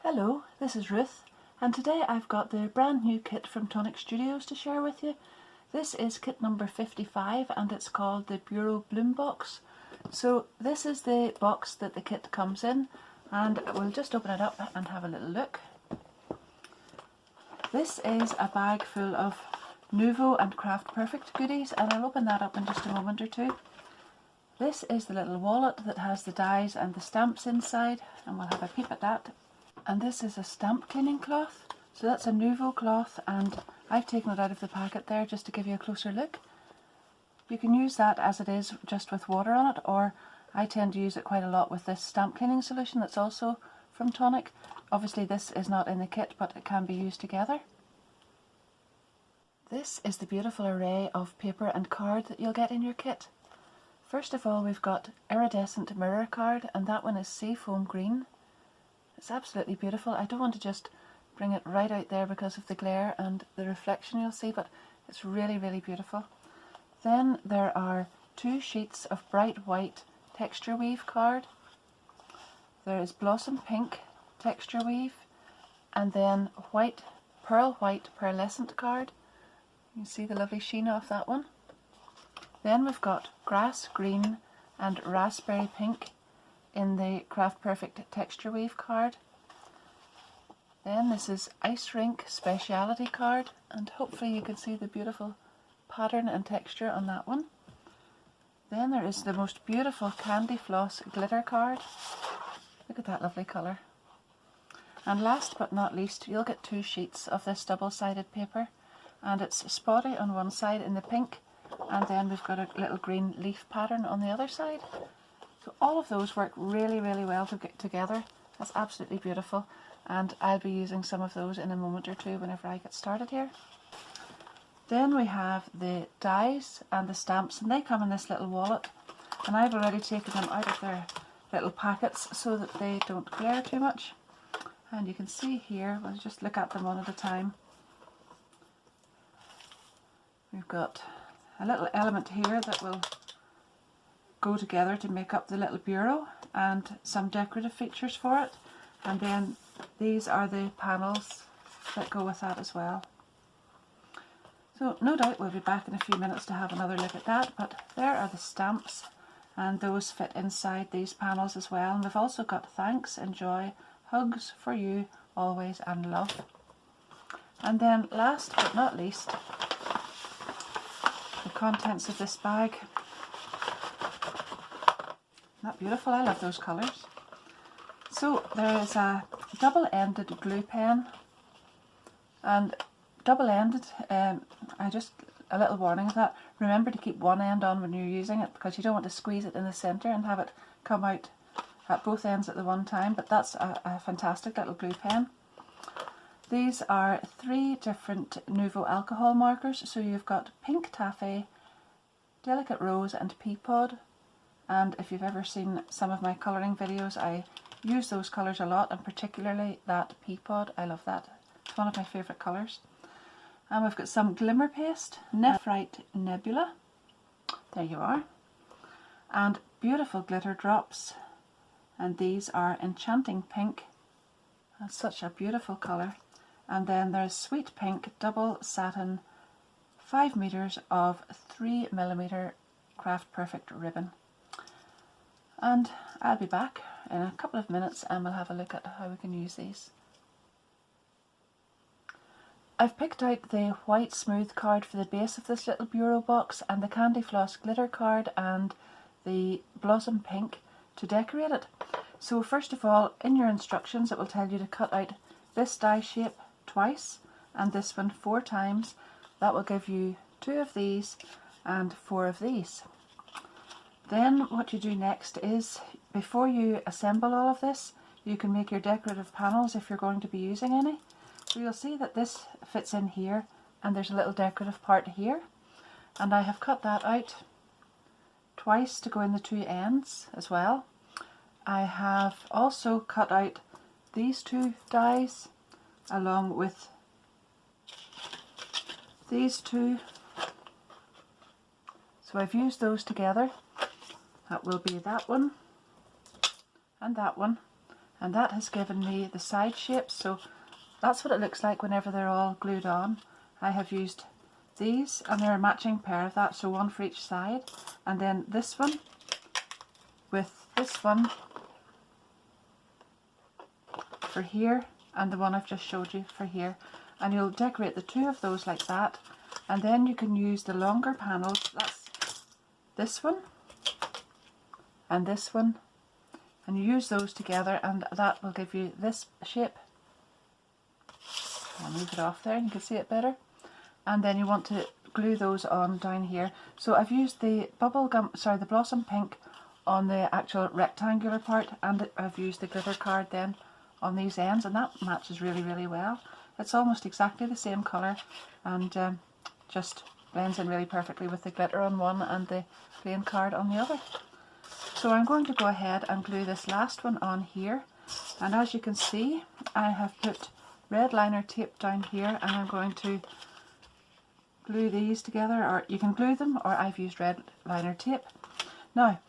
Hello, this is Ruth, and today I've got the brand new kit from Tonic Studios to share with you. This is kit number 55 and it's called the Bureau Bloom Box. So this is the box that the kit comes in, and we'll just open it up and have a little look. This is a bag full of Nuvo and Craft Perfect goodies, and I'll open that up in just a moment or two. This is the little wallet that has the dies and the stamps inside, and we'll have a peep at that. And this is a stamp cleaning cloth. So that's a Nuvo cloth, and I've taken it out of the packet there just to give you a closer look. You can use that as it is, just with water on it, or I tend to use it quite a lot with this stamp cleaning solution that's also from Tonic. Obviously this is not in the kit, but it can be used together. This is the beautiful array of paper and card that you'll get in your kit. First of all, we've got iridescent mirror card, and that one is seafoam green. It's absolutely beautiful. I don't want to just bring it right out there because of the glare and the reflection you'll see, but it's really, really beautiful. Then there are two sheets of bright white texture weave card. There is blossom pink texture weave, and then pearl white pearlescent card. You can see the lovely sheen off that one. Then we've got grass green and raspberry pink in the Craft Perfect texture weave card. Then this is ice rink speciality card, and hopefully you can see the beautiful pattern and texture on that one. Then there is the most beautiful candy floss glitter card. Look at that lovely colour. And last but not least, you'll get two sheets of this double-sided paper, and it's spotty on one side in the pink, and then we've got a little green leaf pattern on the other side. So all of those work really, really well together. That's absolutely beautiful, and I'll be using some of those in a moment or two whenever I get started here. Then we have the dies and the stamps, and they come in this little wallet, and I've already taken them out of their little packets so that they don't glare too much. And you can see here, we'll just look at them one at a time. We've got a little element here that will go together to make up the little bureau, and some decorative features for it, and then these are the panels that go with that as well. So no doubt we'll be back in a few minutes to have another look at that, but there are the stamps, and those fit inside these panels as well. And we've also got thanks, enjoy, hugs for you, always, and love. And then last but not least, the contents of this bag. Isn't that beautiful? I love those colours. So there is a double-ended glue pen, and double-ended, a little warning of that, remember to keep one end on when you're using it, because you don't want to squeeze it in the centre and have it come out at both ends at the one time, but that's a fantastic little glue pen. These are three different Nuvo alcohol markers, so you've got pink taffy, delicate rose and pea pod. And if you've ever seen some of my colouring videos, I use those colours a lot, and particularly that pea pod. I love that. It's one of my favourite colours. And we've got some glimmer paste, Nephrite Nebula. There you are. And beautiful glitter drops. And these are Enchanting Pink. That's such a beautiful colour. And then there's Sweet Pink Double Satin 5 meters of 3mm Craft Perfect ribbon. And I'll be back in a couple of minutes and we'll have a look at how we can use these. I've picked out the white smooth card for the base of this little bureau box, and the candy floss glitter card and the blossom pink to decorate it. So first of all, in your instructions it will tell you to cut out this die shape twice and this one 4 times. That will give you 2 of these and 4 of these. Then what you do next is, before you assemble all of this, you can make your decorative panels if you're going to be using any. So you'll see that this fits in here, and there's a little decorative part here, and I have cut that out twice to go in the 2 ends as well. I have also cut out these 2 dies along with these 2. So I've used those together. That will be that one and that one. and that has given me the side shapes. So that's what it looks like whenever they're all glued on. I have used these, and they're a matching pair of that, so one for each side, and then this one with this one for here, and the one I've just showed you for here. And you'll decorate the two of those like that, and then you can use the longer panels. That's this one and this one, and you use those together, and that will give you this shape. I'll move it off there and you can see it better. And then you want to glue those on down here. So I've used the the Blossom Pink on the actual rectangular part, and I've used the glitter card then on these ends, and that matches really, really well. It's almost exactly the same colour, and just blends in really perfectly with the glitter on one and the plain card on the other. So I'm going to go ahead and glue this last one on here, and as you can see I have put red liner tape down here, and I'm going to glue these together, or you can glue them, or I've used red liner tape. Now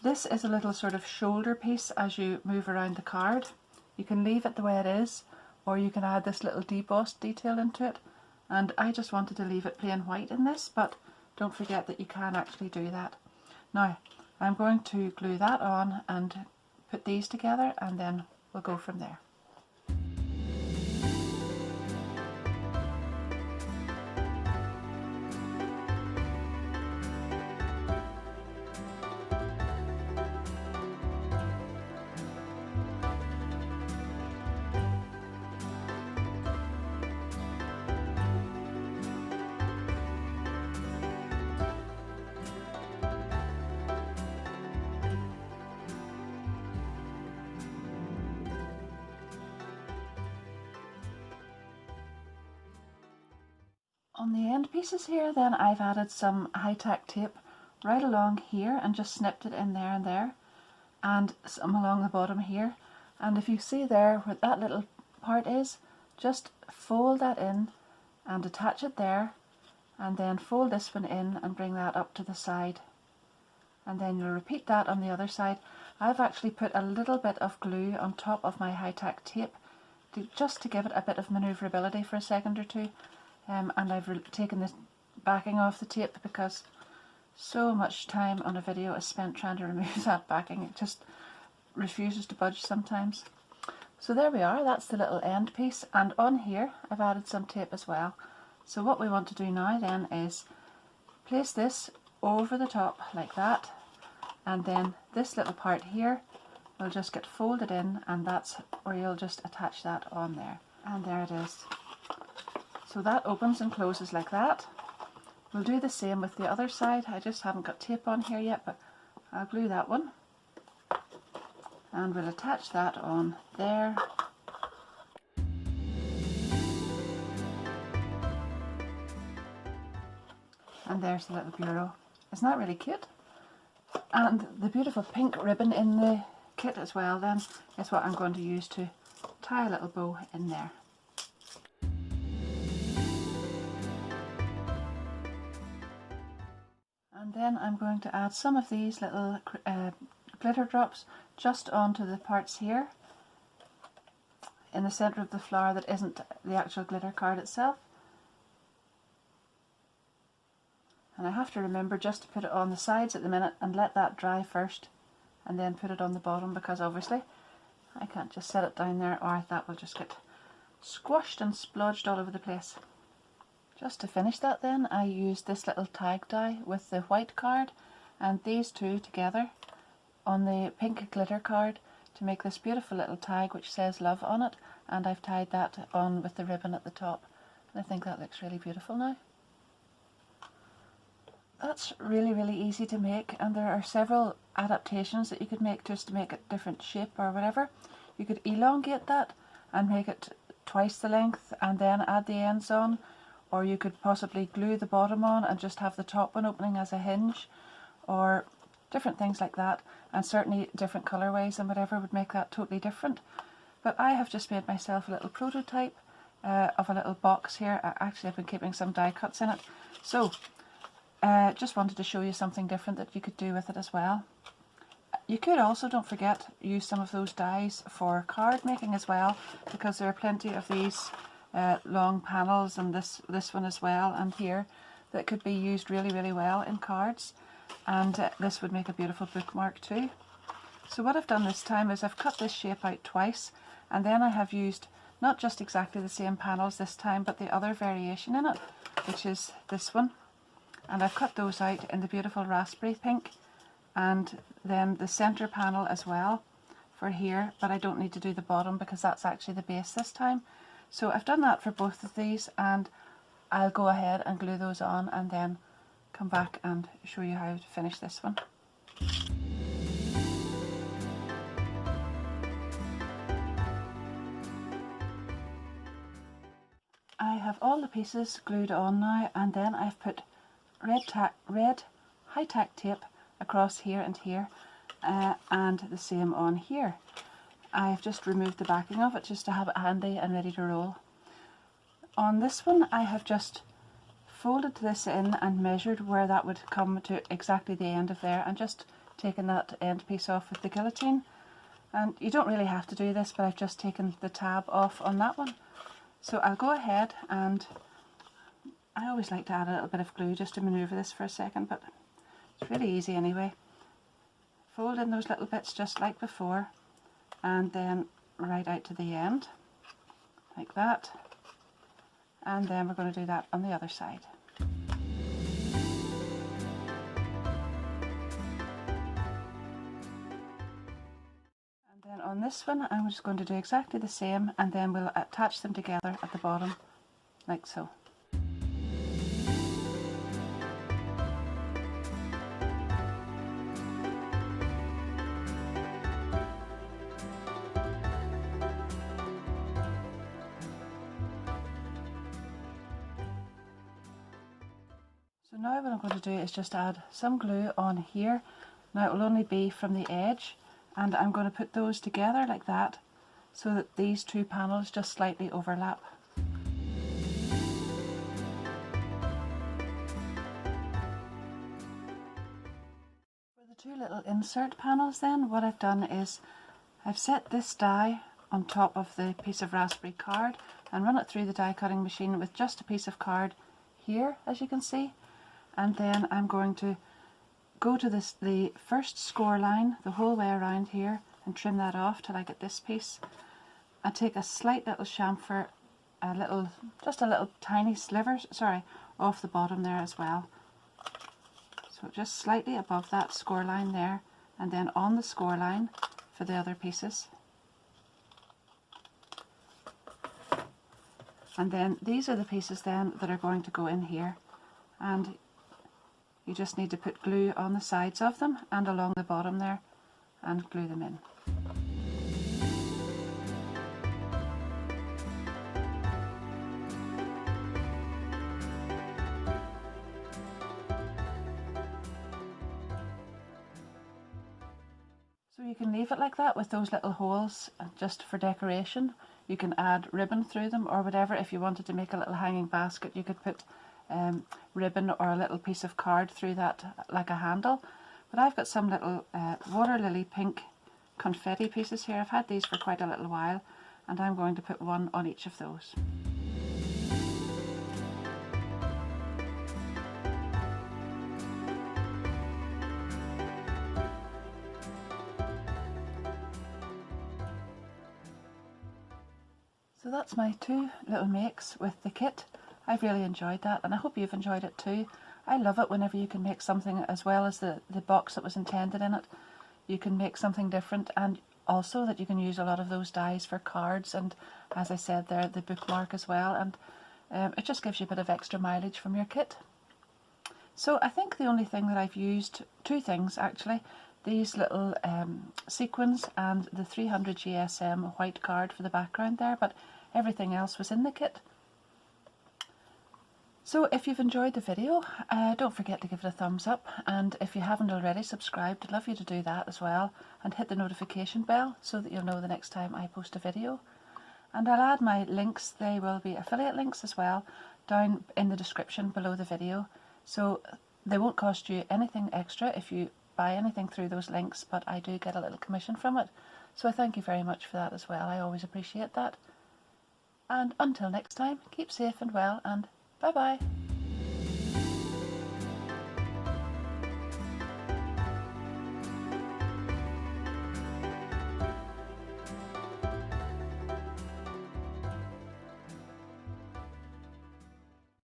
this is a little sort of shoulder piece as you move around the card. You can leave it the way it is, or you can add this little debossed detail into it, and I just wanted to leave it plain white in this, but don't forget that you can actually do that. Now I'm going to glue that on and put these together, and then we'll go from there. On the end pieces here then I've added some high-tack tape right along here and just snipped it in there and there, and some along the bottom here. And if you see there where that little part is, just fold that in and attach it there, and then fold this one in and bring that up to the side, and then you'll repeat that on the other side. I've actually put a little bit of glue on top of my high-tack tape just to give it a bit of manoeuvrability for a second or two. And I've taken the backing off the tape because so much time on a video is spent trying to remove that backing. It just refuses to budge sometimes. So there we are, that's the little end piece, and on here I've added some tape as well. So what we want to do now then is place this over the top like that, and then this little part here will just get folded in, and that's where you'll just attach that on there. And there it is. So that opens and closes like that. We'll do the same with the other side. I just haven't got tape on here yet, but I'll glue that one. And we'll attach that on there. And there's the little bureau. Isn't that really cute? And the beautiful pink ribbon in the kit as well then is what I'm going to use to tie a little bow in there. And then I'm going to add some of these little glitter drops just onto the parts here in the centre of the flower that isn't the actual glitter card itself. And I have to remember just to put it on the sides at the minute and let that dry first, and then put it on the bottom, because obviously I can't just set it down there or that will just get squashed and splodged all over the place. Just to finish that then, I used this little tag die with the white card and these two together on the pink glitter card to make this beautiful little tag which says love on it, and I've tied that on with the ribbon at the top, and I think that looks really beautiful now. That's really easy to make, and there are several adaptations that you could make just to make it different shape or whatever. You could elongate that and make it twice the length and then add the ends on, or you could possibly glue the bottom on and just have the top one opening as a hinge, or different things like that, and certainly different colourways and whatever would make that totally different. But I have just made myself a little prototype of a little box here. Actually I've been keeping some die cuts in it, so just wanted to show you something different that you could do with it as well. You could also, don't forget, use some of those dies for card making as well, because there are plenty of these long panels, and this one as well, and here, that could be used really well in cards, and this would make a beautiful bookmark too. So what I've done this time is I've cut this shape out twice, and then I have used not just exactly the same panels this time, but the other variation in it, which is this one, and I've cut those out in the beautiful raspberry pink, and then the center panel as well for here, but I don't need to do the bottom because that's actually the base this time. So I've done that for both of these, and I'll go ahead and glue those on and then come back and show you how to finish this one. I have all the pieces glued on now, and then I've put red high-tack tape across here and here, and the same on here. I've just removed the backing of it just to have it handy and ready to roll. On this one I have just folded this in and measured where that would come to exactly the end of there, and just taken that end piece off with the guillotine. And you don't really have to do this, but I've just taken the tab off on that one. So I'll go ahead, and I always like to add a little bit of glue just to manoeuvre this for a second, but it's really easy anyway. Fold in those little bits just like before, and then right out to the end, like that. And then we're going to do that on the other side. And then on this one I'm just going to do exactly the same, and then we'll attach them together at the bottom, like so. So now what I'm going to do is just add some glue on here. Now it will only be from the edge, and I'm going to put those together like that, so that these two panels just slightly overlap. For the two little insert panels then, what I've done is I've set this die on top of the piece of raspberry card and run it through the die cutting machine with just a piece of card here, as you can see. And then I'm going to go to the first score line the whole way around here and trim that off till I get this piece. I take a slight little chamfer, just a little tiny sliver, off the bottom there as well. So just slightly above that score line there, and then on the score line for the other pieces. And then these are the pieces then that are going to go in here, and you just need to put glue on the sides of them and along the bottom there and glue them in. So you can leave it like that with those little holes just for decoration. You can add ribbon through them or whatever. If you wanted to make a little hanging basket, you could put ribbon or a little piece of card through that like a handle. But I've got some little water lily pink confetti pieces here. I've had these for quite a little while, and I'm going to put one on each of those. So that's my two little makes with the kit. I've really enjoyed that, and I hope you've enjoyed it too. I love it whenever you can make something as well as the box that was intended in it. You can make something different, and also that you can use a lot of those dies for cards, and as I said there, the bookmark as well, and it just gives you a bit of extra mileage from your kit. So I think the only thing that I've used, two things actually, these little sequins and the 300 GSM white card for the background there, but everything else was in the kit. So if you've enjoyed the video, don't forget to give it a thumbs up, and if you haven't already subscribed, I'd love you to do that as well, and hit the notification bell so that you'll know the next time I post a video. And I'll add my links, they will be affiliate links as well, down in the description below the video, so they won't cost you anything extra if you buy anything through those links, but I do get a little commission from it. So I thank you very much for that as well. I always appreciate that. And until next time, keep safe and well, and bye bye.